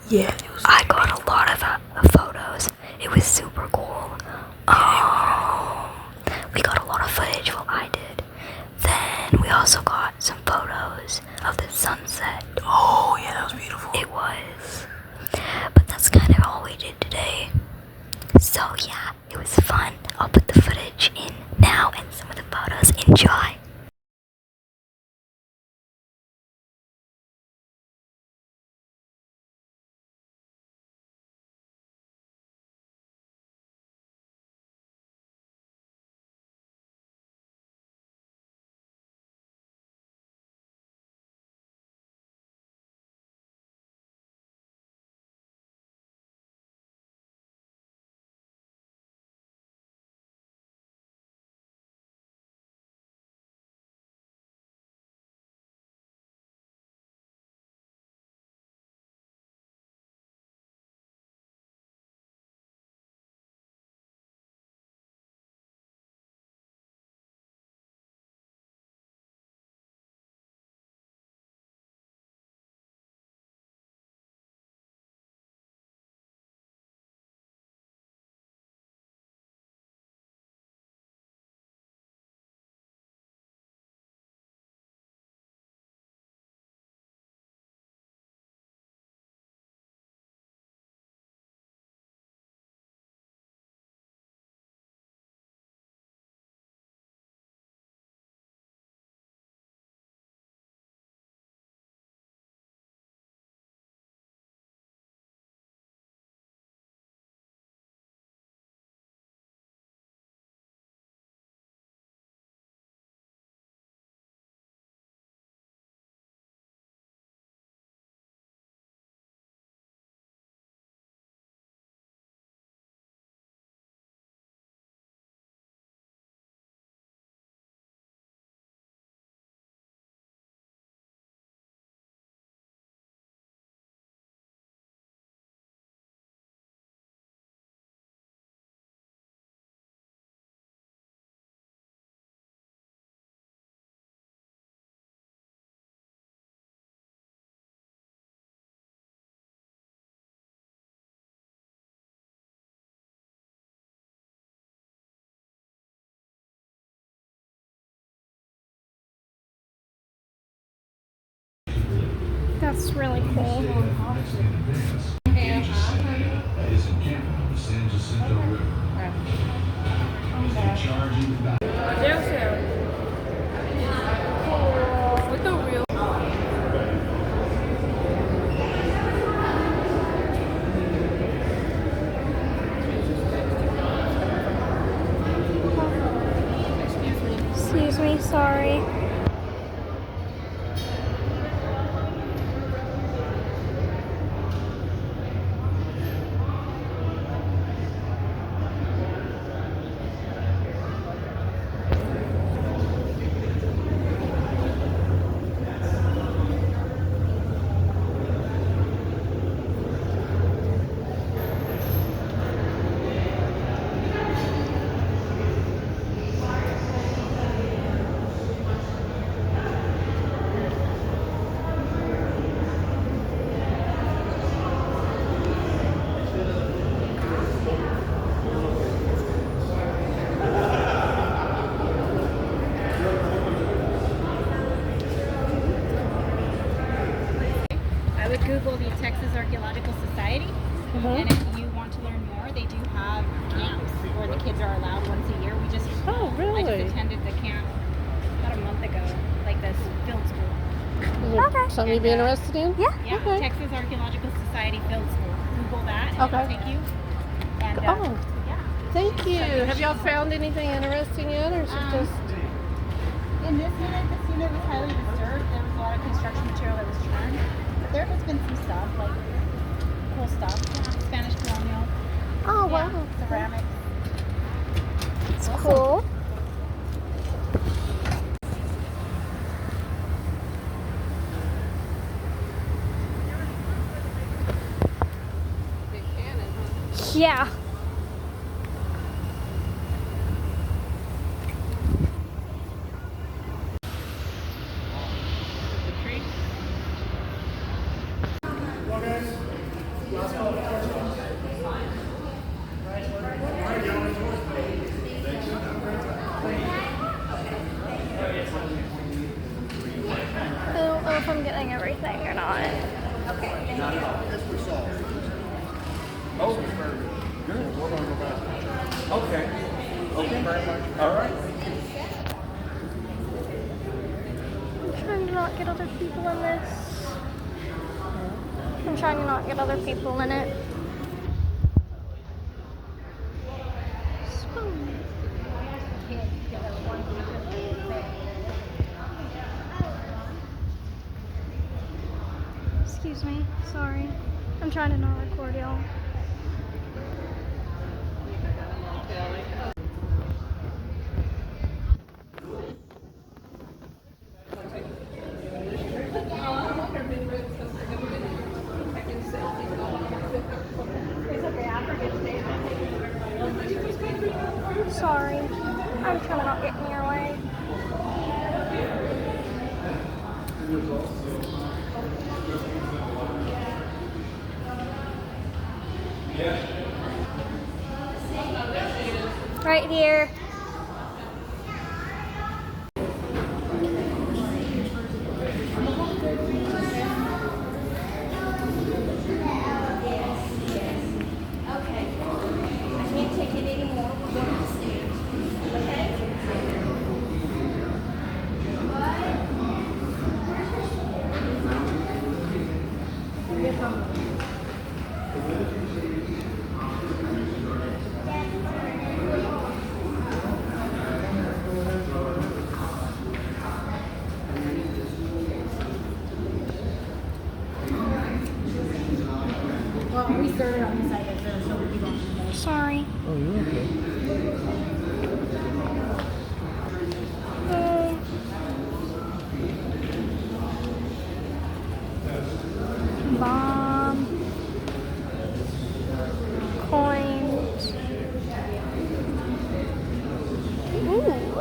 Yeah, it was. I got a lot of photos. It was super cool. We got a lot of footage. Well, I did. Then we also got some photos of the sunset. Oh yeah, that was beautiful. It was. But that's kind of all we did today. So yeah, it was fun. I'll put the footage in now and some of the photos. Enjoy. That's really cool. With the real. Excuse me, sorry. I would Google the Texas Archaeological Society, and if you want to learn more, they do have camps where the kids are allowed once a year. I just attended the camp about a month ago, like this field school. Okay. Something you'd be interested in? Yeah, Okay. Texas Archaeological Society field school. Google that, and it'll take you. And, yeah. Thank you. Have y'all found anything interesting yet, or is it just? In this unit, this unit was highly disturbed. There was a lot of construction material that was churned. But there has been some stuff, like cool stuff. Spanish colonial. Oh wow. Ceramics. It's cool. Yeah. I don't know if I'm getting everything or not. Okay. Oh, good. We're gonna go back. Okay. Okay. All right. I'm trying to not get other people in this. I'm trying to not get other people in it. Spoon. Excuse me, sorry. I'm trying to not record y'all. Sorry. I'm trying to not get in your way. Right here. Well, we started on this side, so we don't. Sorry. Oh, you're okay. Bomb. Coins. Ooh.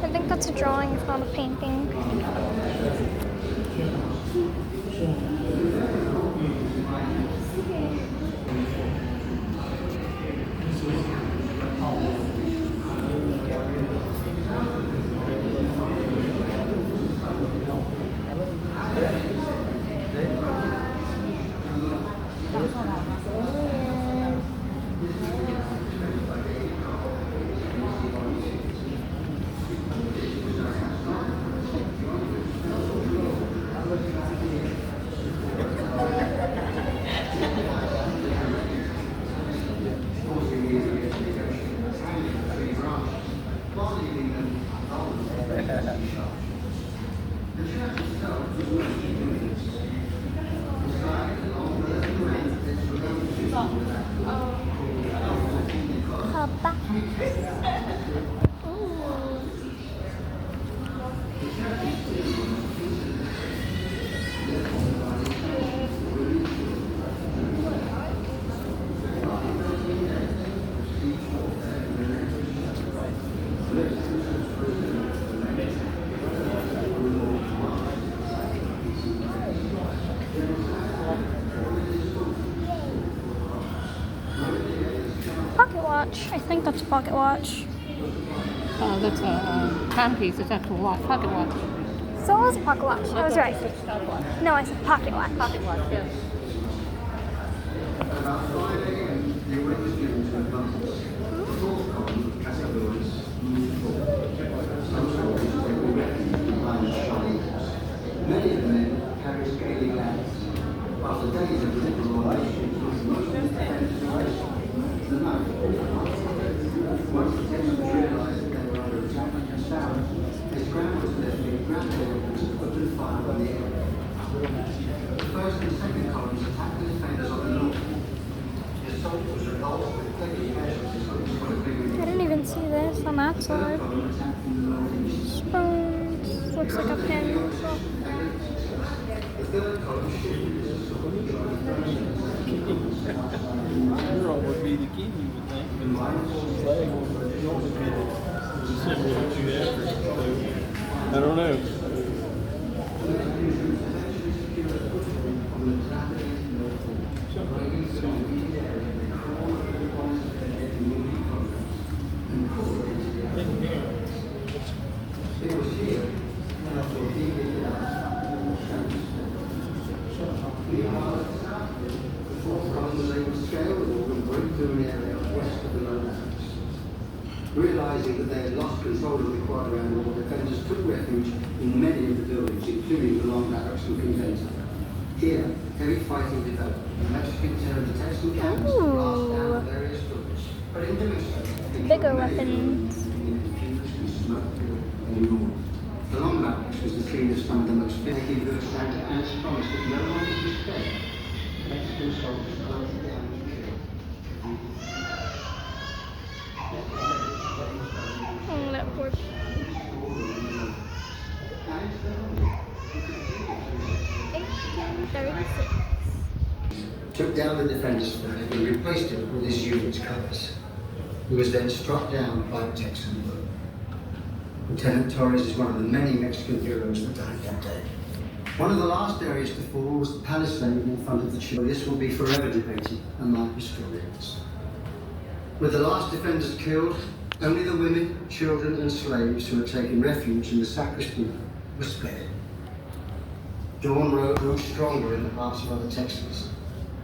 I think that's a drawing, if not a painting. Papa. Ooh. Pocket watch. I think that's a pocket watch. That's a timepiece. It's actual watch, pocket watch. So it was a pocket watch. I was right. No, I said pocket watch. Pocket watch, yes. Many of them carry scaly lamps. After days of little relationships with most defense the night. Once the Texans realized that they were under attack and sound, they scrambled to their feet, grabbed their weapons, and opened fire on the area. The first and second columns attacked the defenders on the north. The assault was repulsed with deadly casualties on the I didn't even see this on that side. Spoons. Looks like a pin. Girl would be the key, you would think, but the flag would normally be the symbol that you have. I don't know. Something Realizing that they had lost control of the quadrangle, the defenders took refuge in many of the buildings, including the long barracks and convention. Here, heavy fighting developed. The Mexicans turned the Texan cannons to blast down various buildings, but in doing so, they Bigger killed many weapons. confused and smoke-filled anymore. The long barracks was the scene of some of the most finicky good Santa Anna's promise that no one would be spared. Mexican soldiers hunted down and killed. Oh, that poor. 1836. Took down the defender's flag and replaced it with his unit's colours. He was then struck down by a Texan bullet. Lieutenant Torres is one of the many Mexican heroes that died that day. One of the last areas to fall was the palisade in front of the church. This will be forever debated among historians. With the last defenders killed, only the women, children and slaves who had taken refuge in the sacristy were spared. Dawn Road grew stronger in the hearts of other Texans.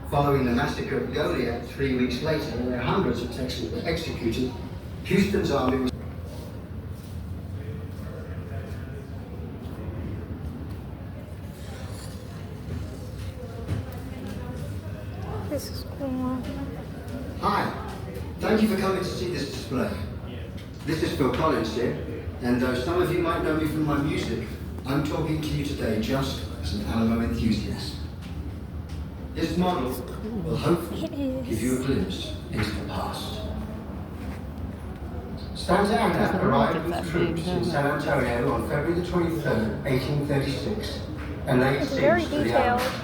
Following the massacre of Goliad 3 weeks later, where hundreds of Texans were executed, Houston's army was This is cool. Hi, thank you for coming to see this display. This is Phil Collins here, and though some of you might know me from my music, I'm talking to you today just as an Alamo enthusiast. This model will hopefully give you a glimpse into the past. Santa Anna arrived with troops in San Antonio on February the 23rd, 1836, and laid It's very siege to the detailed. Alamo,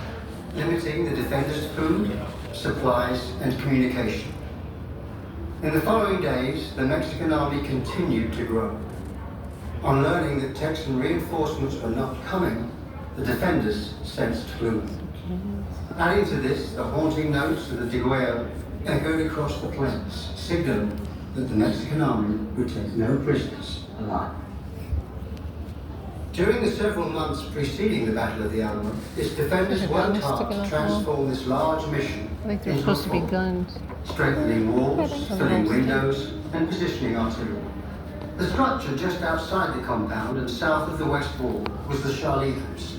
limiting the defenders' food, supplies, and communication. In the following days, the Mexican army continued to grow. On learning that Texan reinforcements were not coming, the defenders sensed gloom. Adding to this, the haunting notes of the deguello echoed across the plains, signaling that the Mexican army would take no prisoners alive. During the several months preceding the Battle of the Alamo, its defenders worked hard to transform this large mission I think they're into supposed to be a fort, guns. strengthening walls, filling windows, and positioning artillery. The structure just outside the compound and south of the west wall was the Charlie House.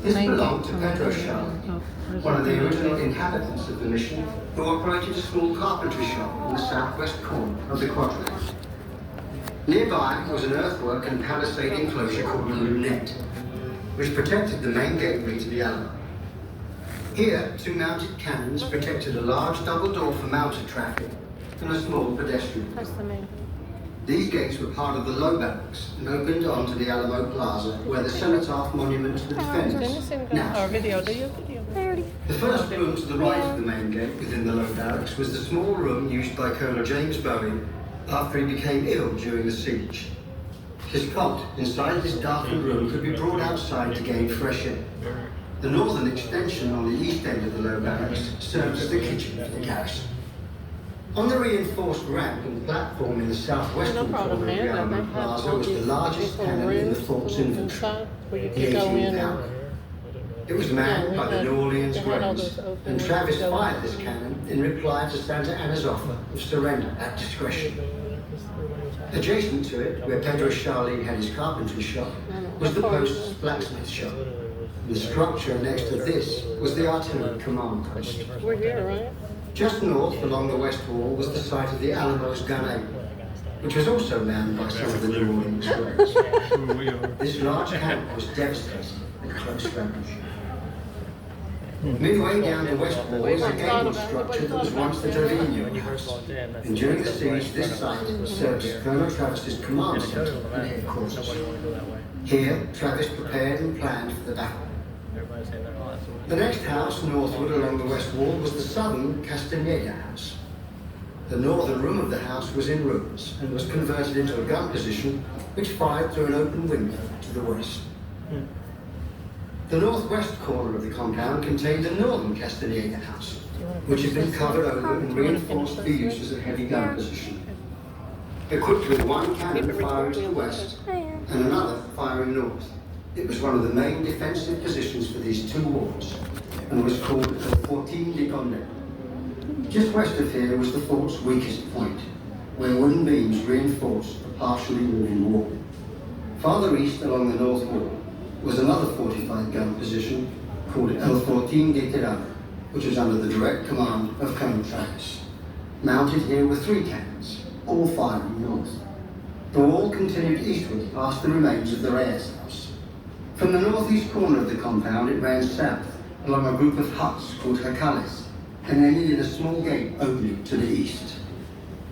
This belonged to Pedro Charlie, one of the original inhabitants of the mission, who operated a small carpentry shop in the southwest corner of the quadrangle. Nearby was an earthwork and palisade enclosure called the Lunette, which protected the main gateway to the Alamo. Here, 2 mounted cannons protected a large double door for mounted traffic and a small pedestrian. That's the main. These gates were part of the low barracks and opened onto the Alamo Plaza, where the cenotaph monument to the defenders now Our video, do you? The first room to the right of the main gate within the low barracks was the small room used by Colonel James Bowie after he became ill during the siege. His cot inside this darkened room could be brought outside to gain fresh air. The northern extension on the east end of the low barracks served as the kitchen for the garrison. On the reinforced ramp and platform in the southwestern corner of the Alamo Plaza was the largest cannon in the fort's inventory, the 18 pounder. It was manned by the New Orleans Greys, and Travis fired this cannon in reply to Santa Anna's offer of surrender at discretion. Adjacent to it, where Pedro Charlie had his carpentry shop, was the post's blacksmith shop. The structure next to this was the artillery command post. We're here, right? Just north along the west wall was the site of the Alamo's gun area, which was also manned by some of the New Orleans Greys. This large camp was devastating at close range. Midway down the west wall was a gable structure that was once the Trevino house, and during the siege this site served as Colonel Travis's command center and headquarters. Here, Travis prepared and planned for the battle. The next house northward along the west wall was the southern Castaneda house. The northern room of the house was in ruins and was converted into a gun position which fired through an open window to the west. The northwest corner of the compound contained the northern Castaneda house, which had been covered over and reinforced for use as a heavy gun position. Equipped with one cannon firing to the west and another firing north, it was one of the main defensive positions for these two wards and was called the Fortin de Conde. Just west of here was the fort's weakest point, where wooden beams reinforced the partially moving wall. Farther east along the north wall was another fortified gun position called El Fortín de Tirana, which was under the direct command of Colonel Travis. Mounted here were 3 cannons, all firing north. The wall continued eastward past the remains of the Reyes house. From the northeast corner of the compound it ran south along a group of huts called jacales, and ended in a small gate opening to the east.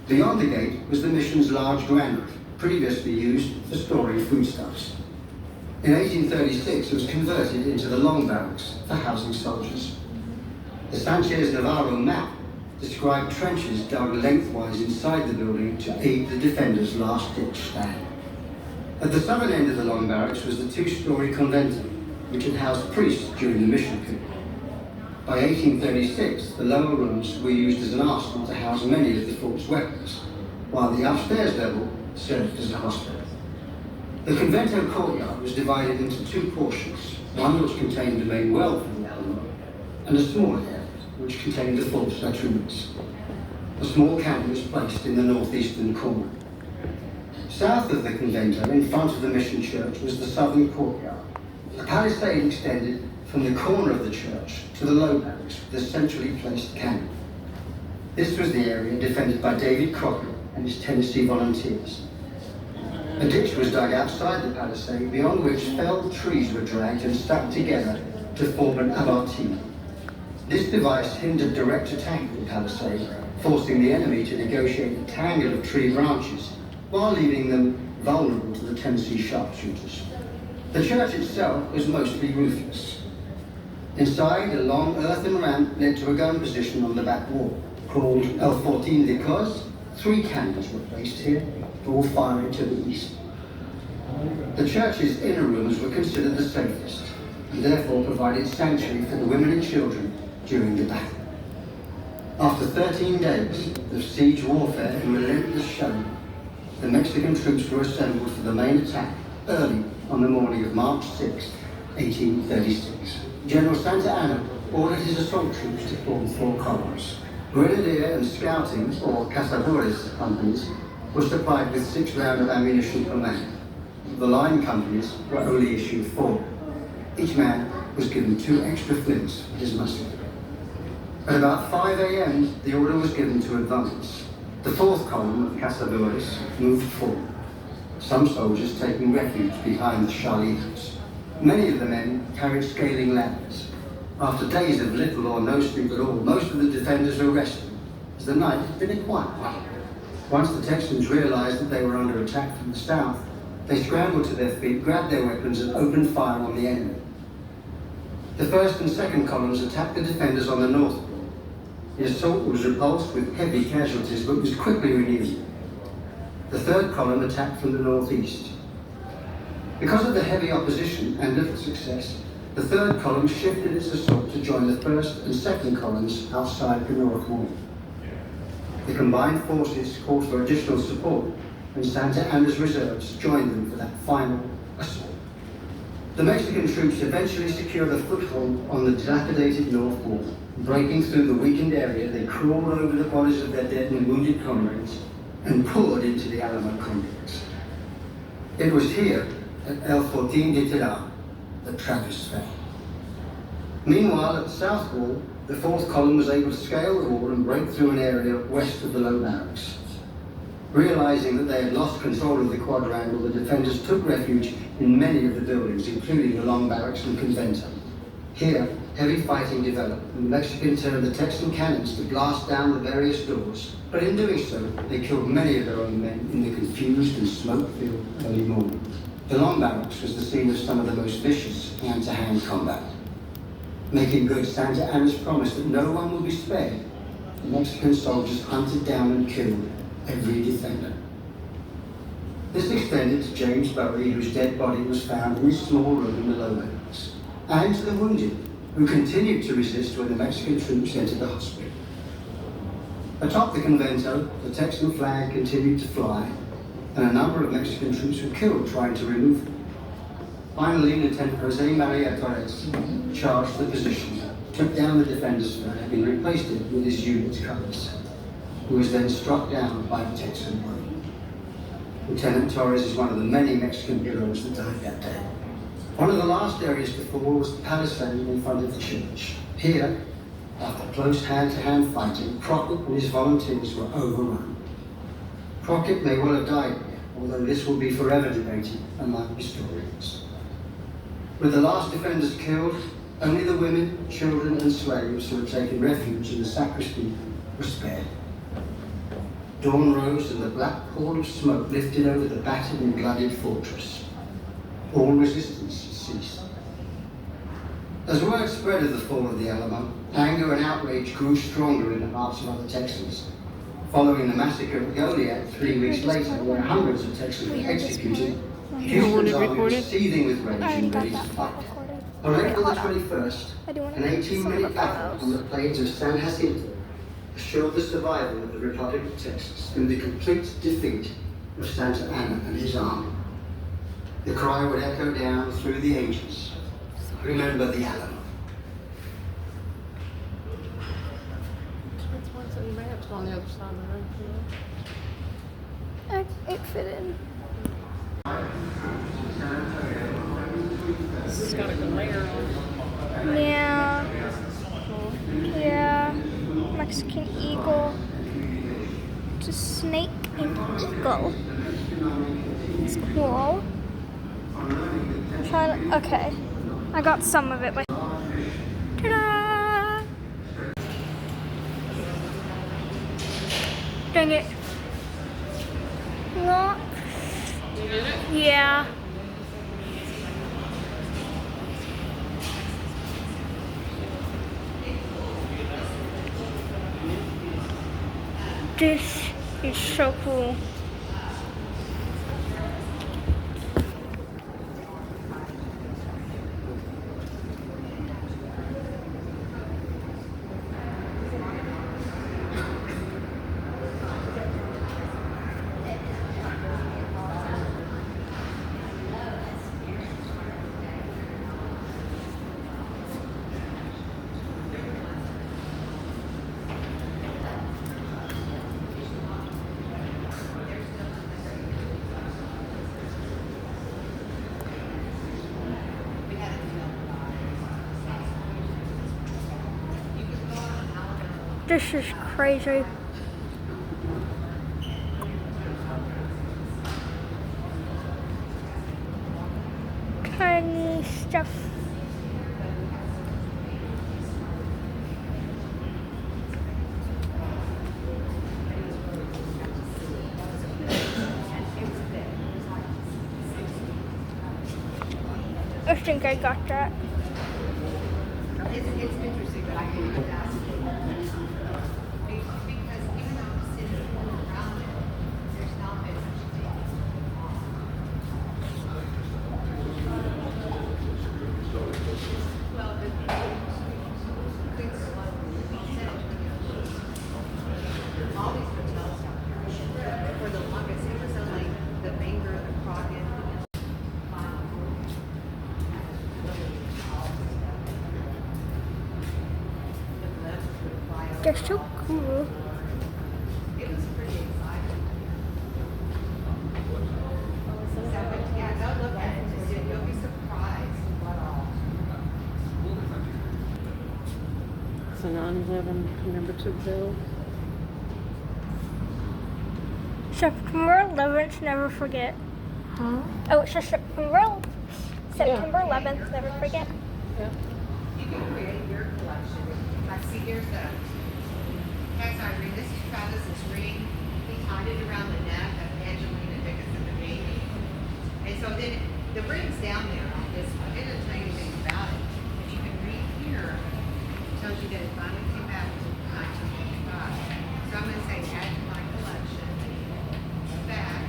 Beyond the gate was the mission's large granary, previously used for storing foodstuffs. In 1836 it was converted into the long barracks for housing soldiers. The Sanchez Navarro map described trenches dug lengthwise inside the building to aid the defenders' last-ditch stand. At the southern end of the long barracks was the 2-story convento, which had housed priests during the mission period. By 1836, the lower rooms were used as an arsenal to house many of the fort's weapons, while the upstairs level served as a hospital. The convento courtyard was divided into 2 portions, one which contained the main well for the Alamo, and a smaller area which contained the fort's latrines. A small cannon was placed in the northeastern corner. South of the convento, in front of the mission church, was the southern courtyard. A palisade extended from the corner of the church to the low barracks with a centrally placed cannon. This was the area defended by David Crockett and his Tennessee volunteers. A ditch was dug outside the palisade, beyond which felled trees were dragged and stuck together to form an abartine. This device hindered direct attack of the palisade, forcing the enemy to negotiate a tangle of tree branches while leaving them vulnerable to the Tennessee sharpshooters. The church itself was mostly roofless. Inside, a long earthen ramp led to a gun position on the back wall, called El Fortín de Cos. 3 cannons were placed here, all firing to the east. The church's inner rooms were considered the safest, and therefore provided sanctuary for the women and children during the battle. After 13 days of siege warfare and relentless shelling, the Mexican troops were assembled for the main attack early on the morning of March 6, 1836. General Santa Anna ordered his assault troops to form 4 columns. Grenadier and scouting, or cazadores companies, were supplied with 6 rounds of ammunition per man. The line companies were only issued 4. Each man was given 2 extra flints for his musket. At about 5 a.m., the order was given to advance. The 4th column of cazadores moved forward, some soldiers taking refuge behind the Charlitos. Many of the men carried scaling ladders. After days of little or no sleep at all, most of the defenders were resting, as the night had been a quiet one. Once the Texans realized that they were under attack from the south, they scrambled to their feet, grabbed their weapons, and opened fire on the enemy. The 1st and 2nd columns attacked the defenders on the north wall. The assault was repulsed with heavy casualties, but was quickly renewed. The 3rd column attacked from the northeast. Because of the heavy opposition and little success, the 3rd column shifted its assault to join the 1st and 2nd columns outside the north wall. The combined forces called for additional support, and Santa Anna's reserves joined them for that final assault. The Mexican troops eventually secured a foothold on the dilapidated north wall. Breaking through the weakened area, they crawled over the bodies of their dead and wounded comrades and poured into the Alamo complex. It was here, at El Fortín de Tirana, that Travis fell. Meanwhile, at the south wall, the 4th column was able to scale the wall and break through an area west of the low barracks. Realizing that they had lost control of the quadrangle, the defenders took refuge in many of the buildings, including the long barracks and convento. Here, heavy fighting developed, and the Mexicans turned the Texan cannons to blast down the various doors. But in doing so, they killed many of their own men in the confused and smoke-filled early morning. The long barracks was the scene of some of the most vicious hand-to-hand combat. Making good Santa Anna's promise that no one will be spared, the Mexican soldiers hunted down and killed every defender. This extended to James Bowie, whose dead body was found in his small room in the low barracks, and to the wounded, who continued to resist when the Mexican troops entered the hospital. Atop the convento, the Texan flag continued to fly, and a number of Mexican troops were killed trying to remove it. Finally, Lieutenant Jose Maria Torres charged the position, took down the defender's flag, and replaced it with his unit's colors. who was then struck down by the Texan army. Lieutenant Torres is one of the many Mexican heroes that died that day. One of the last areas to fall was the palisade in front of the church. Here, after close hand-to-hand fighting, Crockett and his volunteers were overrun. Crockett may well have died here, although this will be forever debated among historians. With the last defenders killed, only the women, children and slaves who had taken refuge in the sacristy were spared. Dawn rose and the black pall of smoke lifted over the battered and bloodied fortress. All resistance ceased. As word spread of the fall of the Alamo, anger and outrage grew stronger in the hearts of other Texans. Following the massacre of Goliad 3 weeks later, where hundreds of Texans were executed, Houston's army was seething with rage and ready to fight. On April the 21st, an 18-minute battle on the plains of San Jacinto assured the survival of the Republic of Texas through the complete defeat of Santa Anna and his army. The cry would echo down through the ages. Remember the Alamo. It's one sitting maps on the other side of the road. It fit in. This has got a good layer on. Yeah. Yeah. Mexican eagle. It's a snake and eagle. It's cool. I'm trying to, okay. I got some of it, but ta-da! Dang it. What? You did it? Yeah. This is so cool. This is crazy. Tiny stuff. I think I got that. It's interesting, but I can ask because even though the city is all around it, there's not been much data well, the quick slow all these hotels down here for the longest it was only the Banger, the Crockett. They're so cool. It was pretty exciting. So, yeah, go look at it. You'll be surprised what all. It's a 9/11 commemorative bill. September 11th, never forget. Huh? Oh, it's just September 11th, never forget. Yeah. You can create your collection. Like, see, here's the. That's Irene. This is Travis's ring. He tied it around the neck of Angelina Dickinson, the baby. And so then the ring's down there on this one. It doesn't tell you anything about it. But you can read here. It tells you that it finally came back in 1955. So I'm going to say add to my collection. Back.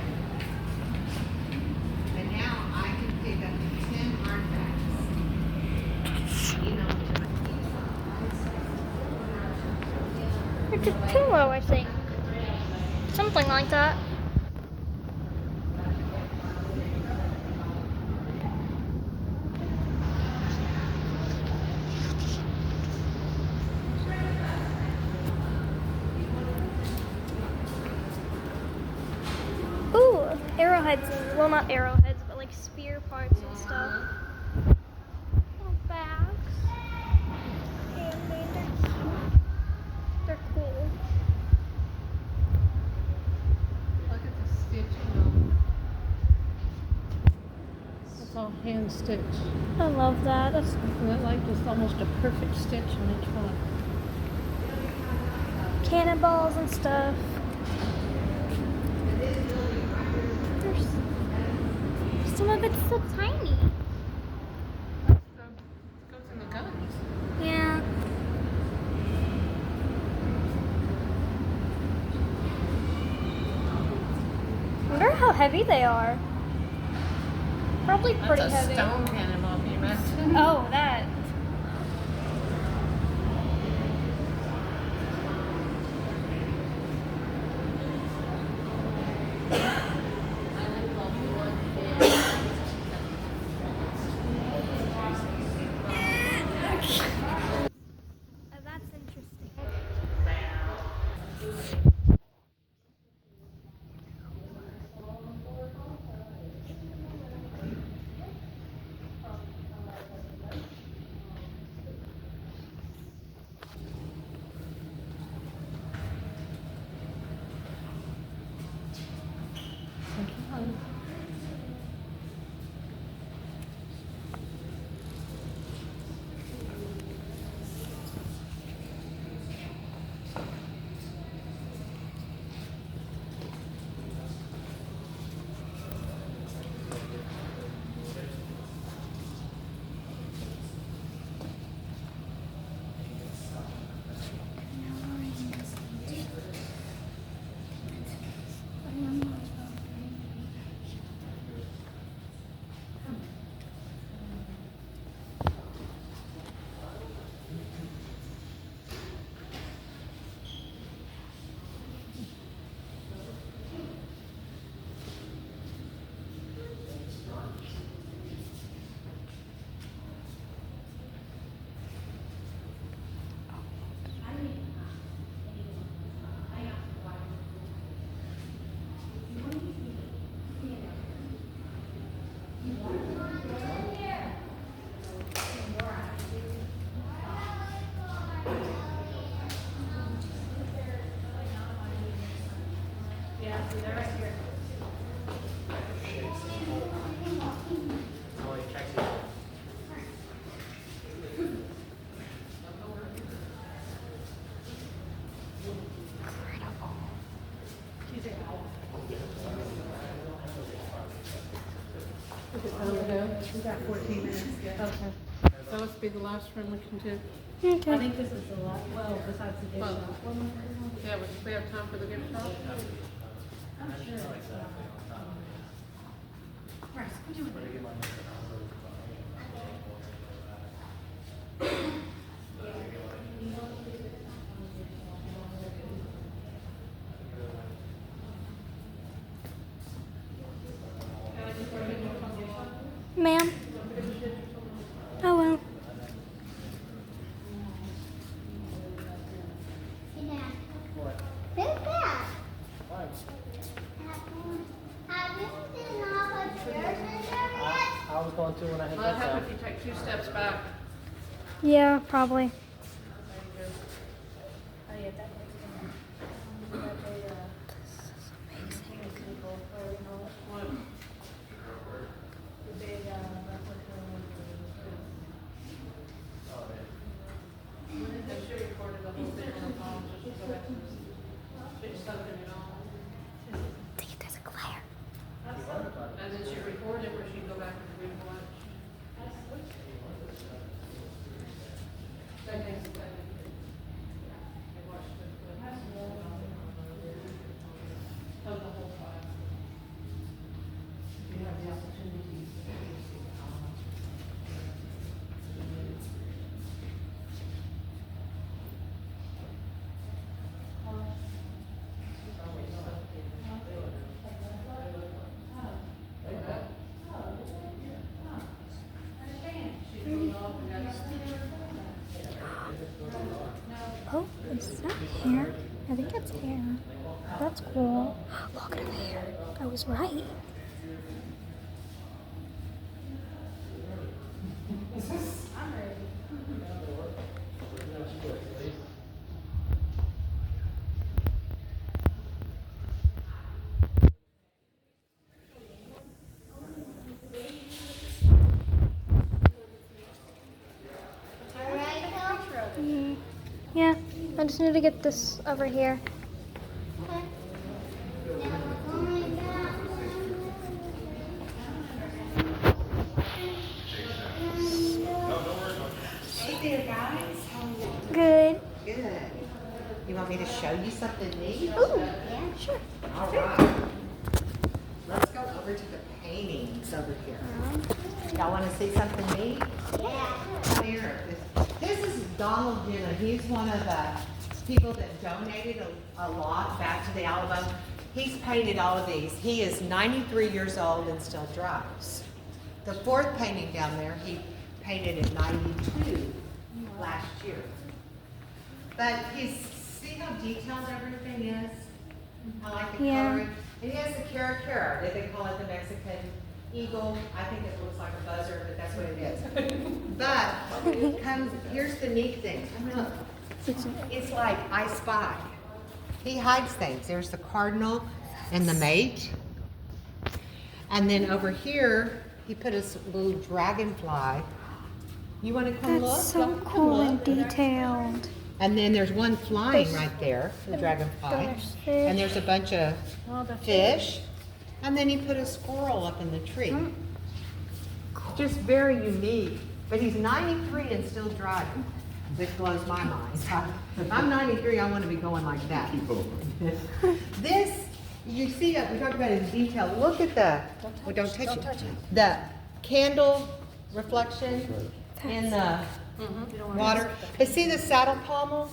And now I can pick up 10 artifacts. Email them to my It's a pillow, I think. Something like that. arrowheads, well, not arrowheads, but like spear parts and stuff. Little bags. Handmade, they're cute. They're cool. Look at the stitching on. It's all hand stitched. I love that. That's Isn't that like just almost a perfect stitch on each one? cannonballs and stuff. There's some of it's so tiny. Goes in the guns. Yeah. Wonder how heavy they are. Probably pretty That's a heavy. stone cannonball, can you imagine? Oh, that. That's interesting. We got 14 minutes. Okay. That must be the last room we can do. Okay. I think this is the last, well, besides the gift Well, shop. yeah, we have time for the gift shop? I'm sure. Bryce, what you doing? Ma'am. Oh well. Who's that? Have you seen all the chairs in there yet? I was going to when I had Well, this how out. if you take 2 steps back? Yeah, probably. Oh, yeah, that was What? the big, They should record the whole thing on the phone, just go back to the, stuck in it all. I think there's a glare. And then she record it, where she can go back and rewatch. That makes it better. I watched it, of the whole file. If you have the opportunity. Oh, is that hair? I think it's hair. That's cool. Look at her hair. I was right. Yeah, I just need to get this over here. Hey there, guys. How are you? Good. Good. You want me to show you something neat? Ooh, yeah, sure. All right. Let's go over to the paintings over here. Y'all want to see something neat? Yeah. Come here. This is Donald Jenna. He's one of the people that donated a lot back to the Alamo. He's painted all of these. He is 93 years old and still drives. The fourth painting down there, he painted at 92 last year. But see how detailed everything is? I like the Yeah. coloring. And he has the cara, they call it the Mexican eagle. I think it looks like a buzzard, but that's what it is. But here's the neat thing. Look, it's like I Spy. He hides things. There's the cardinal and the mate. And then over here, he put a little dragonfly. You want to come look? That's so Y'all come cool and look. detailed. And then there's one flying right there, the dragonfly. There's fish. And there's a bunch of fish. And then he put a squirrel up in the tree. Just very unique. But he's 93 and still driving, which blows my mind. If I'm 93, I want to be going like that. This, you see, we talked about it in detail. Look at don't touch it. The candle reflection in the water. But see the saddle pommel?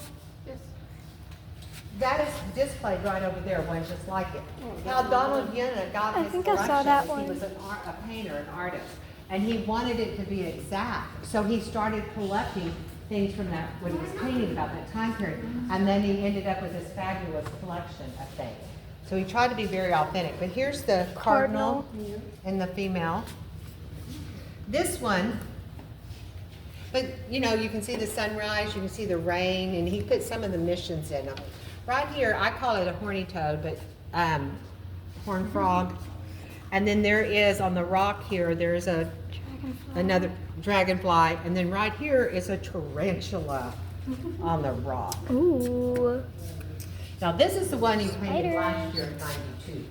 That is displayed right over there, one just like it. How Donald Jenna got I his think I collection. saw that He one. was a painter, an artist, and he wanted it to be exact. So he started collecting things from that, what he was painting about that time period, and then he ended up with this fabulous collection of things. So he tried to be very authentic. But here's the cardinal and the female. This one, but you know, you can see the sunrise, you can see the rain, and he put some of the missions in them. Right here, I call it a horny toad, but horned frog. And then there is on the rock here, there's another dragonfly, and then right here is a tarantula on the rock. Ooh. Now this is the one he painted last year in 92.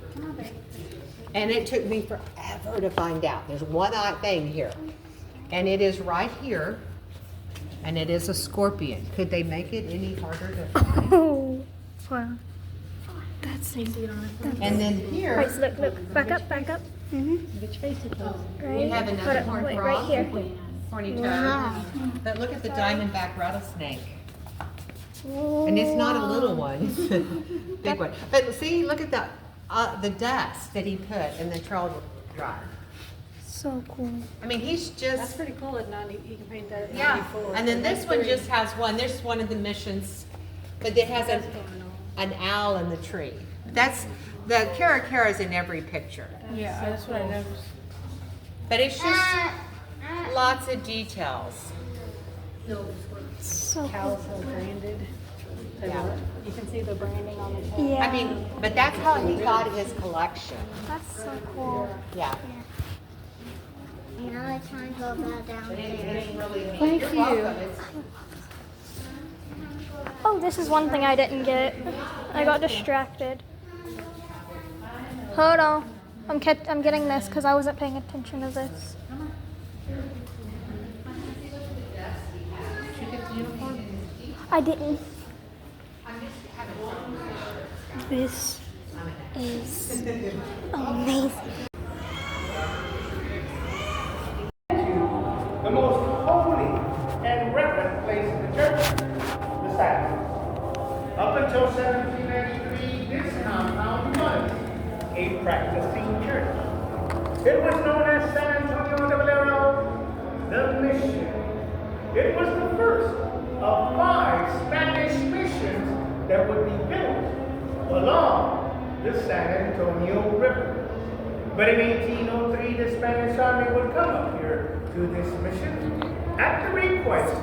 And it took me forever to find out. There's one odd thing here. And it is right here. And it is a scorpion. Could they make it any harder to find? Oh. Wow. That's And then here, Wait, look. Back up. Mm-hmm. Right. we have another horned Wait, frog. right here. Horny toad. Wow. But look at the diamondback rattlesnake. And it's not a little one, it's a big one. But see, look at the dust that he put in the trail dryer. So cool. I mean, he's just, That's pretty cool at 90, you can paint that at yeah. 94. And then this one just has one, there's one of the missions, but it has an owl in the tree. That's, the cara is in every picture. Yeah, that's what I noticed. But it's just lots of details. So cool. Cows are branded. Yeah. You can see the branding on the tail. Yeah. I mean, but that's how he got his collection. That's so cool. Yeah. You know, it's time to go back down But there. it's really neat. Thank You're you. welcome. It's- Oh, this is one thing I didn't get. I got distracted. Hold on. I'm getting this because I wasn't paying attention to this. I didn't. This is amazing. The most holy and reverent place in the church, the Sabbath. Up until 1783, this compound was a practicing church. It was known as San Antonio de Valero, the mission. It was the first of 5 Spanish missions that would be built along the San Antonio River. But in 1803, the Spanish Army would come up here to this mission at the request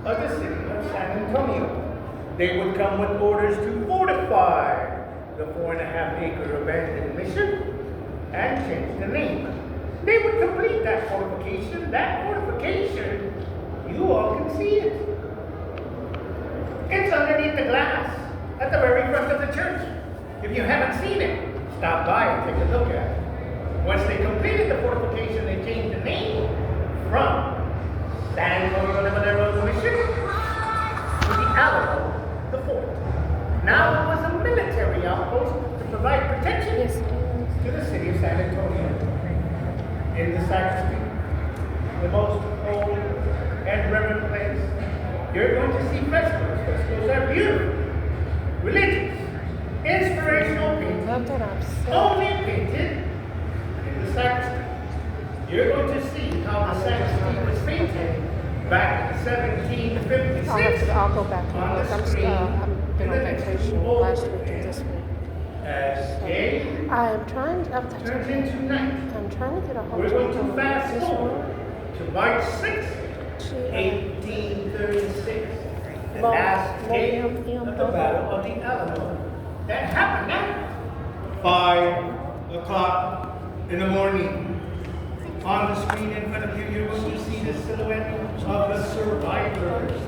of the city of San Antonio. They would come with orders to fortify the 4.5-acre abandoned mission and change the name. They would complete that fortification. That fortification, you all can see it. It's underneath the glass at the very front of the church. If you haven't seen it, stop by and take a look at it. Once they completed the fortification, they changed the name from San Antonio Mission to the Alamo, the fort. Now it was a military outpost to provide protection to the city of San Antonio. In the sacristy, the most holy and reverent place, you're going to see frescoes. Frescoes are beautiful, religious, inspirational paintings, only painted in the sacristy. You're going to see how the sacristy was painted back in 1756. I'll go back and on look. the I'm screen been on in the next vacation old last week and this week. As day I'm trying turns into night, to get a hold we're going to of fast this forward one. to March 6th, 1836, the last day of the Battle of the Alamo. That happened at 5 o'clock in the morning. On the screen in front of you, you're going to see the silhouette of the survivors.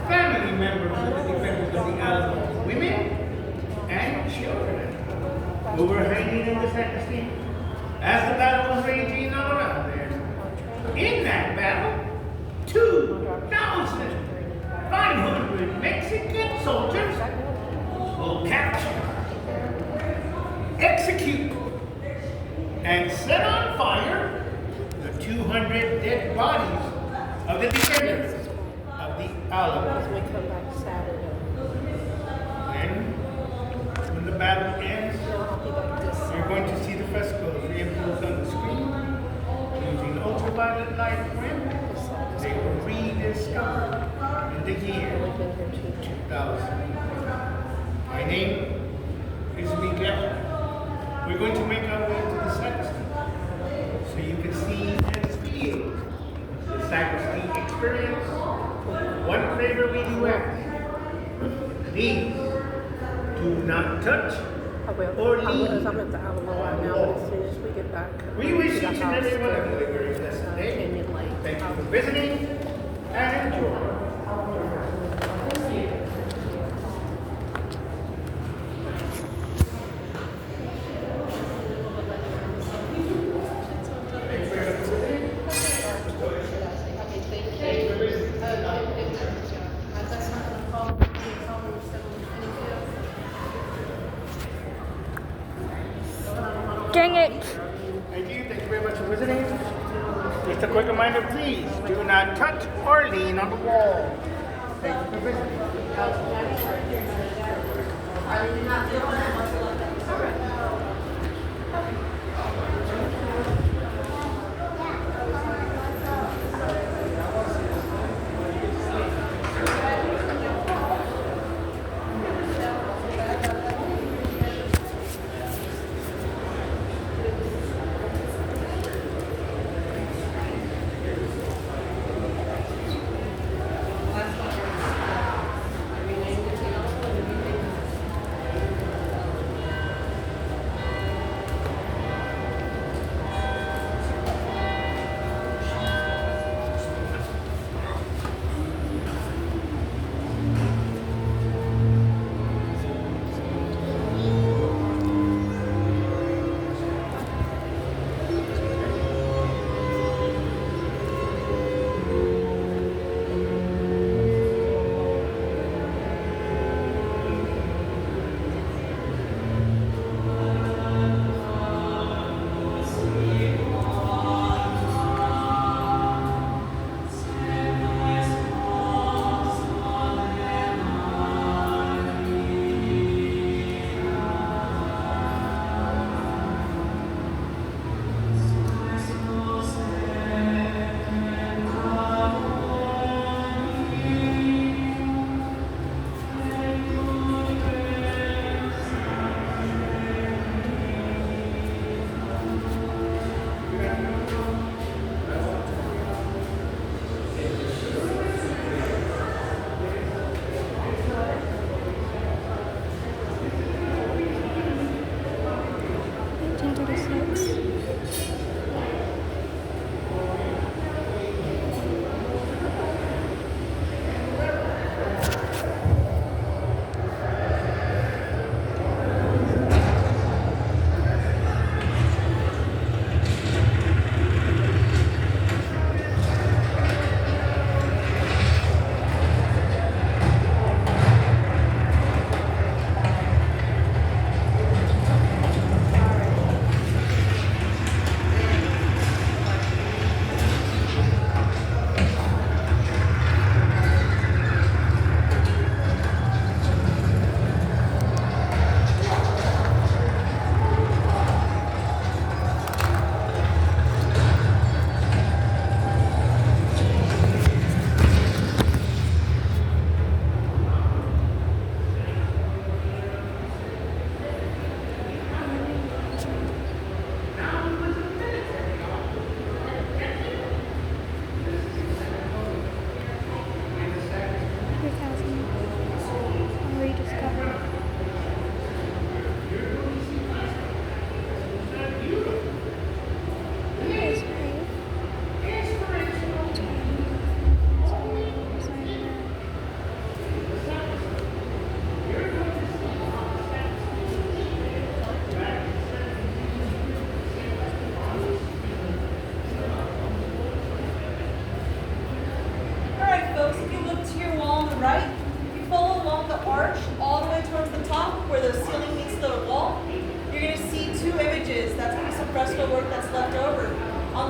Family members of the defenders of the Alamo, women and children, who were hanging in the sacristy as the battle was raging all around there. In that battle, 2,500 Mexican soldiers will capture, execute, and set on fire the 200 dead bodies of the defenders of the Alamo. We come back Saturday. When the battle ends, I'll be back this you're going to see the frescoes reimposed on the screen using ultraviolet light when they were rediscovered in the year 2000. My name is Miguel. We're going to make our way to the sacristy so you can see and feel the sacristy experience. One favor we do ask: please do not touch I will. or I'm leave. at the Alamo right now, but as soon as we get back, We wish to each the and house, every one of you a very blessed day. Canyon Lake. Thank you for visiting and enjoy. Dang it. Thank you. Thank you very much for visiting. Just a quick reminder, please do not touch or lean on the wall. Thank you for visiting.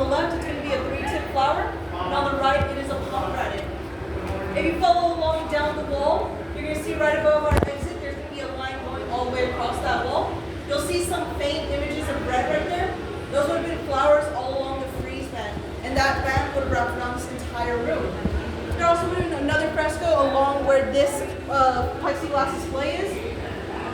the left, it's going to be a 3-tip flower, and on the right, it is a pomegranate. If you follow along down the wall, you're going to see right above our exit, there's going to be a line going all the way across that wall. You'll see some faint images of bread right there. Those would have been flowers all along the frieze band, and that band would have wrapped around this entire room. There also would have been another fresco along where this plexiglass display is.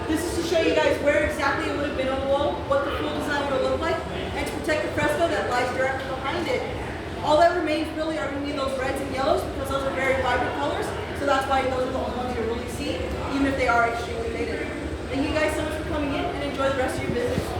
This is to show you guys where exactly it would have been on the wall, what the full design would look like, and to protect the fresco that lies directly behind it. All that remains really are going to be those reds and yellows because those are very vibrant colors, so that's why those are the only ones you really see, even if they are extremely faded. Thank you guys so much for coming in and enjoy the rest of your visit.